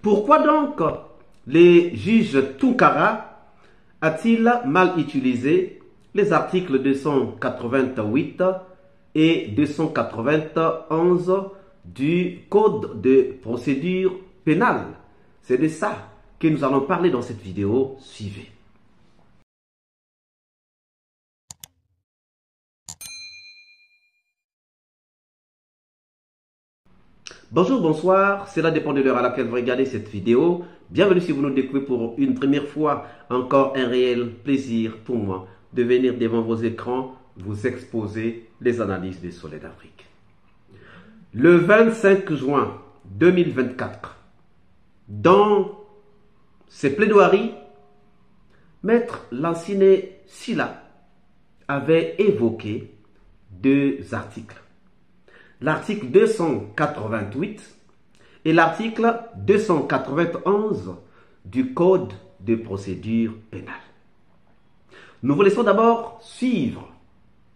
Pourquoi donc les juges Tounkara a-t-il mal utilisé les articles 288 et 291 du Code de procédure pénale? C'est de ça que nous allons parler dans cette vidéo. Suivez. Bonjour, bonsoir, cela dépend de l'heure à laquelle vous regardez cette vidéo. Bienvenue si vous nous découvrez pour une première fois. Encore un réel plaisir pour moi de venir devant vos écrans vous exposer les analyses du Soleil d'Afrique. Le 25 juin 2024, dans ses plaidoiries, Maître Lansine Silla avait évoqué deux articles. L'article 288 et l'article 291 du Code de procédure pénale. Nous vous laissons d'abord suivre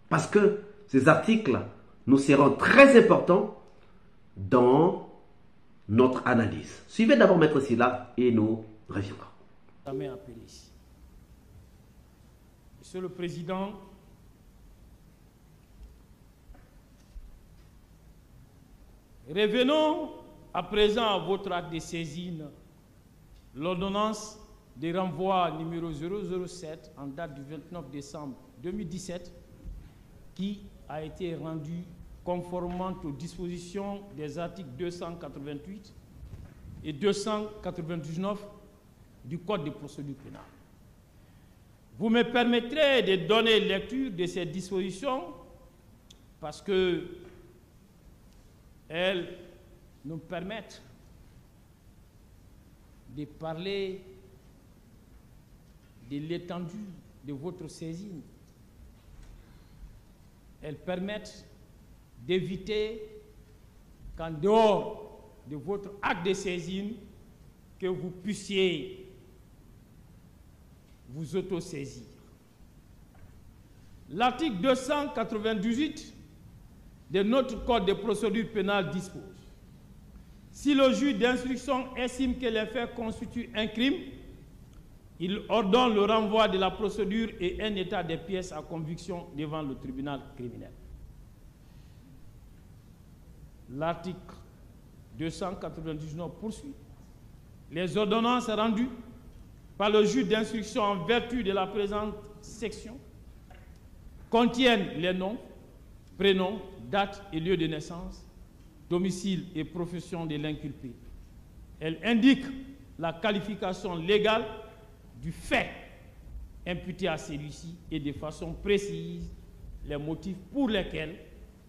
parce que ces articles nous seront très importants dans notre analyse. Suivez d'abord Maître Silla et nous reviendrons. Monsieur le Président, revenons à présent à votre acte de saisine, l'ordonnance de renvoi numéro 007 en date du 29 décembre 2017 qui a été rendue conformément aux dispositions des articles 288 et 299 du Code de procédure pénale. Vous me permettrez de donner lecture de ces dispositions parce que elles nous permettent de parler de l'étendue de votre saisine. Elles permettent d'éviter qu'en dehors de votre acte de saisine, que vous puissiez vous autosaisir. L'article 298 de notre Code de procédure pénale dispose: si le juge d'instruction estime que les faits constituent un crime, il ordonne le renvoi de la procédure et un état des pièces à conviction devant le tribunal criminel. L'article 299 poursuit: les ordonnances rendues par le juge d'instruction en vertu de la présente section contiennent les noms, prénoms, date et lieu de naissance, domicile et profession de l'inculpé. Elle indique la qualification légale du fait imputé à celui-ci et de façon précise les motifs pour lesquels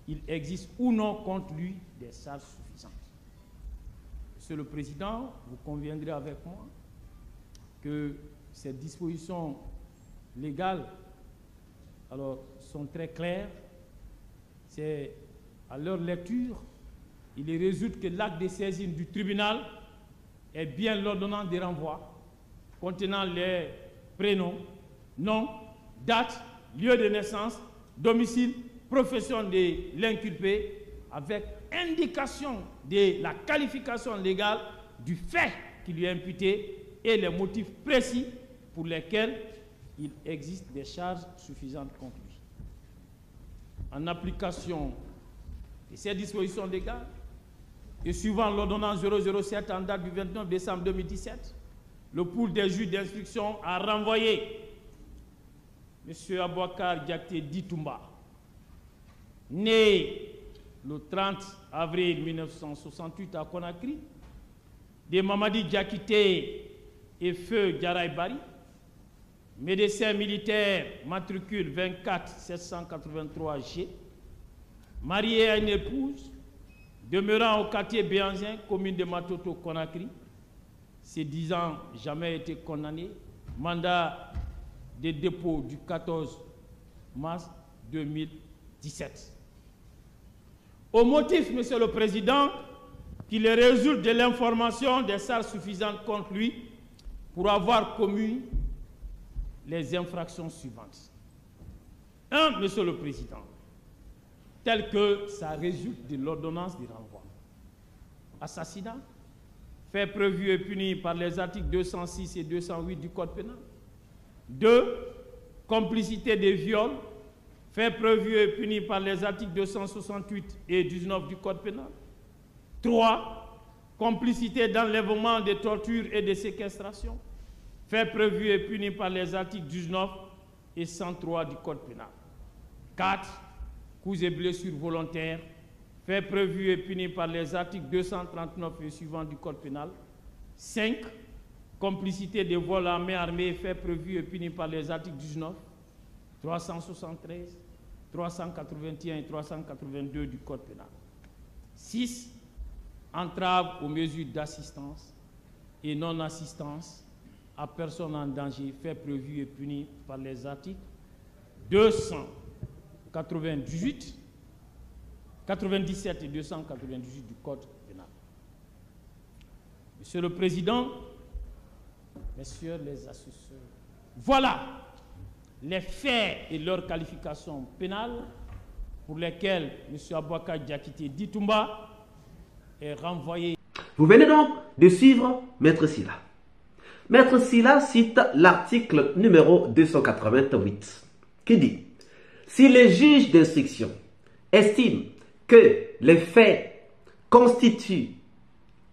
il existe ou non contre lui des charges suffisantes. Monsieur le Président, vous conviendrez avec moi que ces dispositions légales sont très claires. C'est à leur lecture, il résulte que l'acte de saisine du tribunal est bien l'ordonnance de renvoi contenant les prénoms, noms, date, lieu de naissance, domicile, profession de l'inculpé, avec indication de la qualification légale du fait qui lui est imputé et les motifs précis pour lesquels il existe des charges suffisantes contre lui. En application de ces dispositions légales et suivant l'ordonnance 007 en date du 29 décembre 2017, le pool des juges d'instruction a renvoyé M. Abouakar Diakité Ditumba, né le 30 avril 1968 à Conakry, de Mamadi Diakité et Feu Garay Bari, médecin militaire, matricule 24 783 G, marié à une épouse, demeurant au quartier Béanzin, commune de Matoto, Conakry, ces 10 ans jamais été condamné, mandat de dépôt du 14 mars 2017. Au motif, Monsieur le Président, qu'il résulte de l'information des charges suffisantes contre lui pour avoir commis les infractions suivantes. 1, Monsieur le Président, tel que ça résulte de l'ordonnance de renvoi: assassinat, fait prévu et puni par les articles 206 et 208 du Code pénal. 2. Complicité des viols, fait prévu et puni par les articles 268 et 19 du Code pénal. 3. Complicité d'enlèvement, de torture et de séquestration, fait prévu et puni par les articles 19 et 103 du Code pénal. 4. Coups et blessures volontaires, fait prévu et puni par les articles 239 et suivants du Code pénal. 5. Complicité de vol à main armée, fait prévu et puni par les articles 19, 373, 381 et 382 du Code pénal. 6. Entrave aux mesures d'assistance et non-assistance à personne en danger, fait prévu et puni par les articles 298, 97 et 298 du Code pénal. Monsieur le Président, Messieurs les assesseurs, voilà les faits et leurs qualifications pénales pour lesquels M. Aboubacar Diakité Ditumba est renvoyé. Vous venez donc de suivre Maître Sylla. Maître Sylla cite l'article numéro 288 qui dit « Si les juges d'instruction estiment que les faits constituent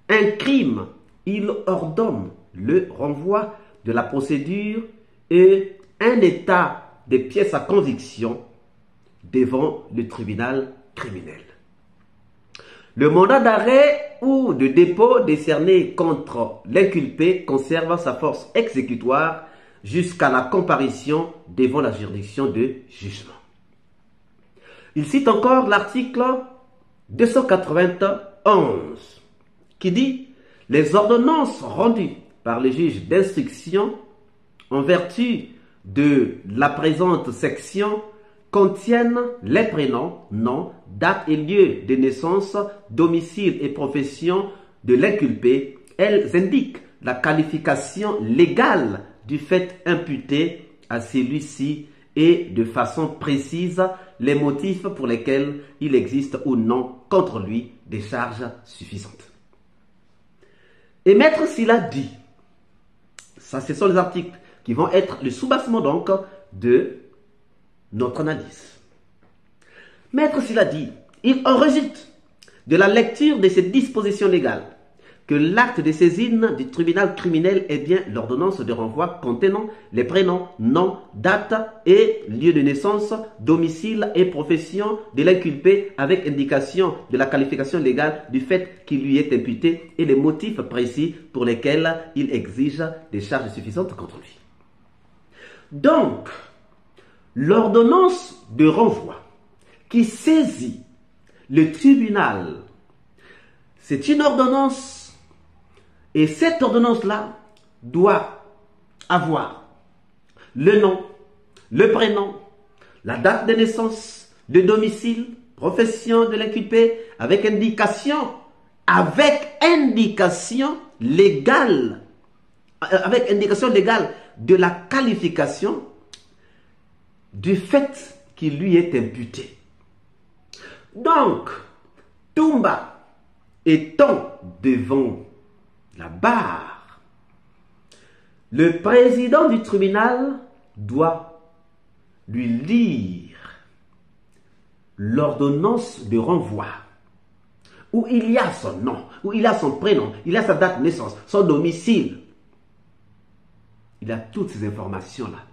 un crime, ils ordonnent le renvoi de la procédure et un état des pièces à conviction devant le tribunal criminel. Le mandat d'arrêt ou de dépôt décerné contre l'inculpé conserve sa force exécutoire jusqu'à la comparution devant la juridiction de jugement. » Il cite encore l'article 291 qui dit « Les ordonnances rendues par les juges d'instruction en vertu de la présente section contiennent les prénoms, noms, date et lieu de naissance, domicile et profession de l'inculpé. Elles indiquent la qualification légale du fait imputé à celui-ci et de façon précise les motifs pour lesquels il existe ou non contre lui des charges suffisantes. » Et Maître Sylla dit, ça ce sont les articles qui vont être le soubassement donc de notre analyse. Maître Sylla dit, il en résulte de la lecture de ces dispositions légales que l'acte de saisine du tribunal criminel est bien l'ordonnance de renvoi contenant les prénoms, noms, date et lieu de naissance, domicile et profession de l'inculpé avec indication de la qualification légale du fait qui lui est imputé et les motifs précis pour lesquels il exige des charges suffisantes contre lui. Donc, l'ordonnance de renvoi qui saisit le tribunal, c'est une ordonnance. Et cette ordonnance-là doit avoir le nom, le prénom, la date de naissance, le domicile, profession de l'inculpé, avec indication légale, de la qualification du fait qui lui est imputé. Donc, Toumba étant devant la barre, le président du tribunal doit lui lire l'ordonnance de renvoi où il y a son nom, où il y a son prénom, il y a sa date de naissance, son domicile. Il a toutes ces informations-là.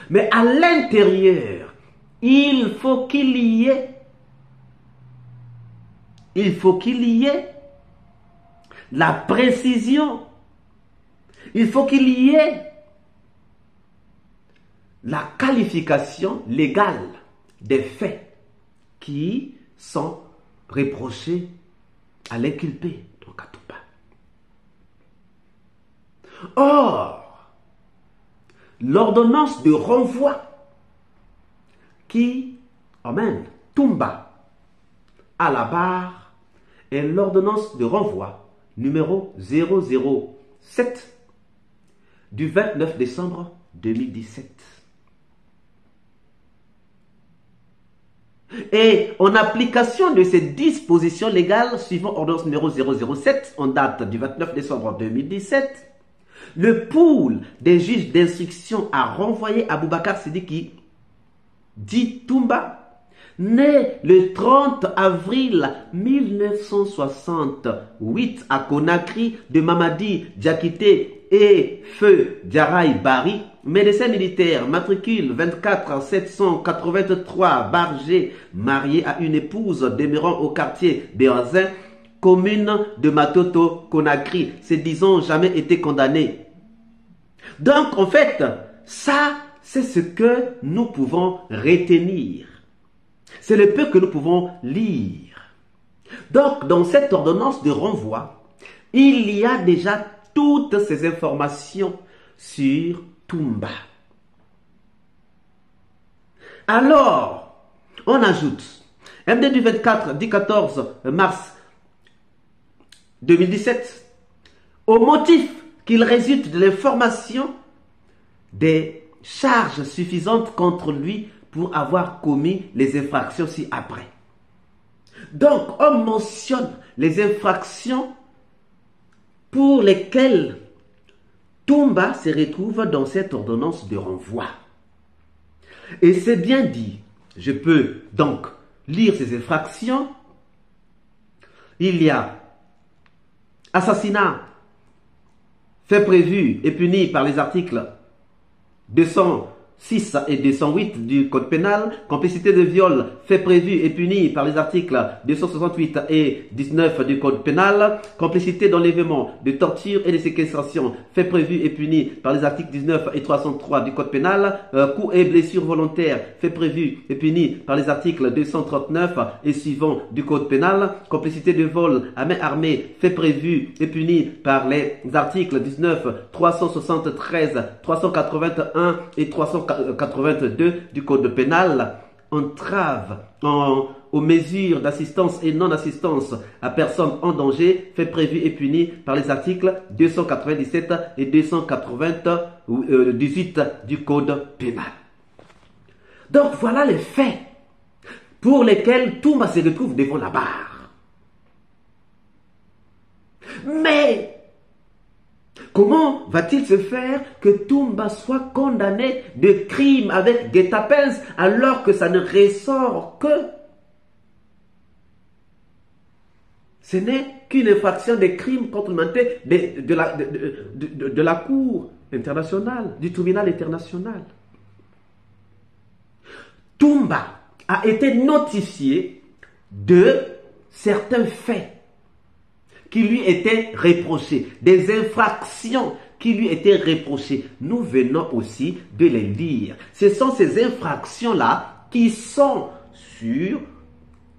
Mais à l'intérieur, il faut qu'il y ait la précision, il faut qu'il y ait la qualification légale des faits qui sont reprochés à l'inculpé, donc à Toumba. Or, l'ordonnance de renvoi qui emmène Toumba à la barre est l'ordonnance de renvoi numéro 007 du 29 décembre 2017. Et en application de ces dispositions légales suivant ordonnance numéro 007 en date du 29 décembre 2017, le pool des juges d'instruction a renvoyé Aboubacar Sidiki, dit Toumba, né le 30 avril 1968 à Conakry de Mamadi Diakité et Feu Diaraï Bari, médecin militaire, matricule 24 783 Bargé, marié à une épouse demeurant au quartier Béanzin, commune de Matoto, Conakry, se disant jamais été condamné. Donc, en fait, ça, c'est ce que nous pouvons retenir. C'est le peu que nous pouvons lire. Donc, dans cette ordonnance de renvoi, il y a déjà toutes ces informations sur Toumba. Alors, on ajoute, MD du 14 mars 2017, au motif qu'il résulte de l'information des charges suffisantes contre lui pour avoir commis les infractions ci-après. Donc, on mentionne les infractions pour lesquelles Toumba se retrouve dans cette ordonnance de renvoi. Et c'est bien dit. Je peux donc lire ces infractions. Il y a assassinat, fait prévu et puni par les articles 206 et 208 du Code pénal, complicité de viol, fait prévu et puni par les articles 268 et 19 du Code pénal, complicité d'enlèvement, de torture et de séquestration, fait prévu et puni par les articles 19 et 303 du Code pénal, coups et blessures volontaires, fait prévu et puni par les articles 239 et suivants du Code pénal, complicité de vol à main armée, fait prévu et puni par les articles 19, 373, 381 et 382 du Code pénal, entrave aux mesures d'assistance et non-assistance à personne en danger, fait prévu et puni par les articles 297 et 298 du Code pénal. Donc voilà les faits pour lesquels Toumba se retrouve devant la barre. Mais comment va-t-il se faire que Toumba soit condamné de crime avec guet-apens alors que ça ne ressort que ce n'est qu'une infraction de crime contre l'humanité de la Cour internationale, du tribunal international. Toumba a été notifié de certains faits qui lui étaient reprochés, des infractions qui lui étaient reprochées. Nous venons aussi de les lire. Ce sont ces infractions-là qui sont sur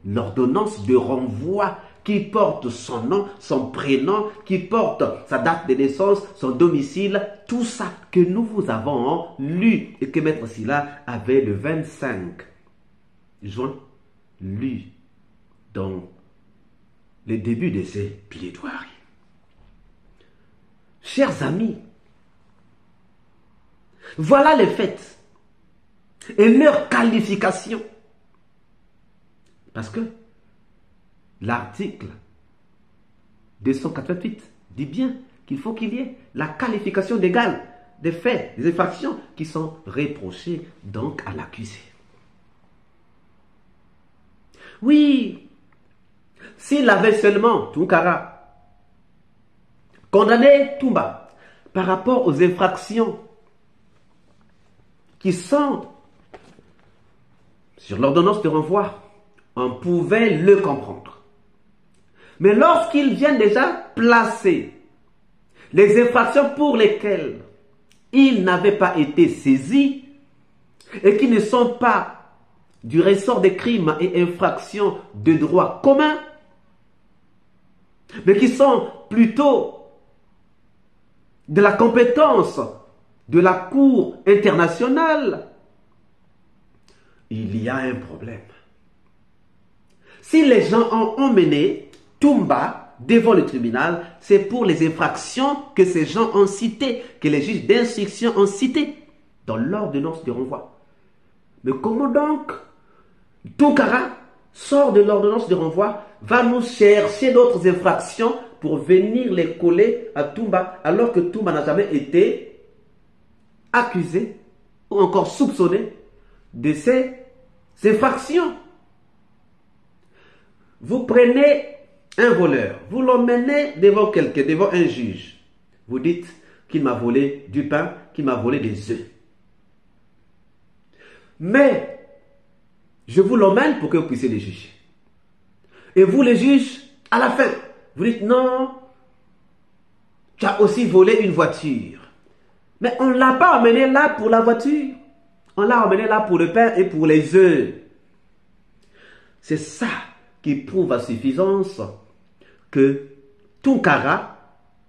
l'ordonnance de renvoi, qui porte son nom, son prénom, qui porte sa date de naissance, son domicile, tout ça que nous vous avons lu et que Maître Sylla avait le 25 juin lu dans le début de ces plaidoiries. Chers amis, voilà les faits et leur qualification. Parce que l'article 288 dit bien qu'il faut qu'il y ait la qualification légale des faits, des infractions qui sont reprochées donc à l'accusé. Oui, s'il avait seulement, Tounkara, condamné Toumba par rapport aux infractions qui sont sur l'ordonnance de renvoi, on pouvait le comprendre. Mais lorsqu'il vient déjà placer les infractions pour lesquelles il n'avait pas été saisi et qui ne sont pas du ressort des crimes et infractions de droit commun, mais qui sont plutôt de la compétence de la Cour internationale, il y a un problème. Si les gens ont emmené Toumba devant le tribunal, c'est pour les infractions que ces gens ont citées, que les juges d'instruction ont citées dans l'ordonnance de renvoi. Mais comment donc Tounkara sort de l'ordonnance de renvoi, va nous chercher d'autres infractions pour venir les coller à Toumba, alors que Toumba n'a jamais été accusé ou encore soupçonné de ces infractions. Vous prenez un voleur, vous l'emmenez devant quelqu'un, devant un juge. Vous dites qu'il m'a volé du pain, qu'il m'a volé des œufs. Mais je vous l'emmène pour que vous puissiez les juger. Et vous, les juges, à la fin, vous dites non, tu as aussi volé une voiture. Mais on ne l'a pas emmené là pour la voiture. On l'a emmené là pour le pain et pour les œufs. C'est ça qui prouve à suffisance que Tounkara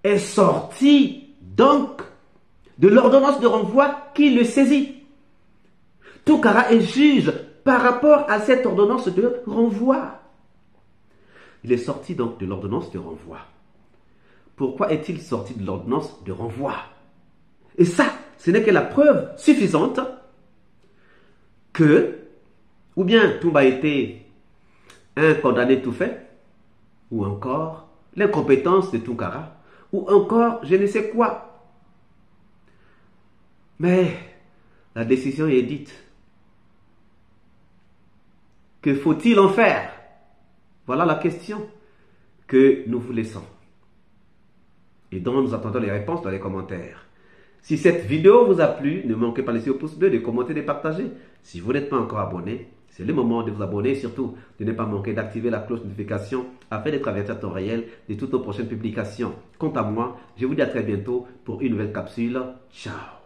est sorti donc de l'ordonnance de renvoi qui le saisit. Tounkara est juge par rapport à cette ordonnance de renvoi. Il est sorti donc de l'ordonnance de renvoi. Pourquoi est-il sorti de l'ordonnance de renvoi? Et ça, ce n'est que la preuve suffisante que, ou bien Toumba a été un condamné tout fait, ou encore l'incompétence de Tounkara, ou encore je ne sais quoi. Mais la décision est dite. Que faut-il en faire? Voilà la question que nous vous laissons. Et dont nous attendons les réponses dans les commentaires. Si cette vidéo vous a plu, ne manquez pas de laisser au pouce bleu, de commenter, de partager. Si vous n'êtes pas encore abonné, c'est le moment de vous abonner et surtout de ne pas manquer d'activer la cloche de notification afin d'être averti à temps réel de toutes nos prochaines publications. Quant à moi, je vous dis à très bientôt pour une nouvelle capsule. Ciao!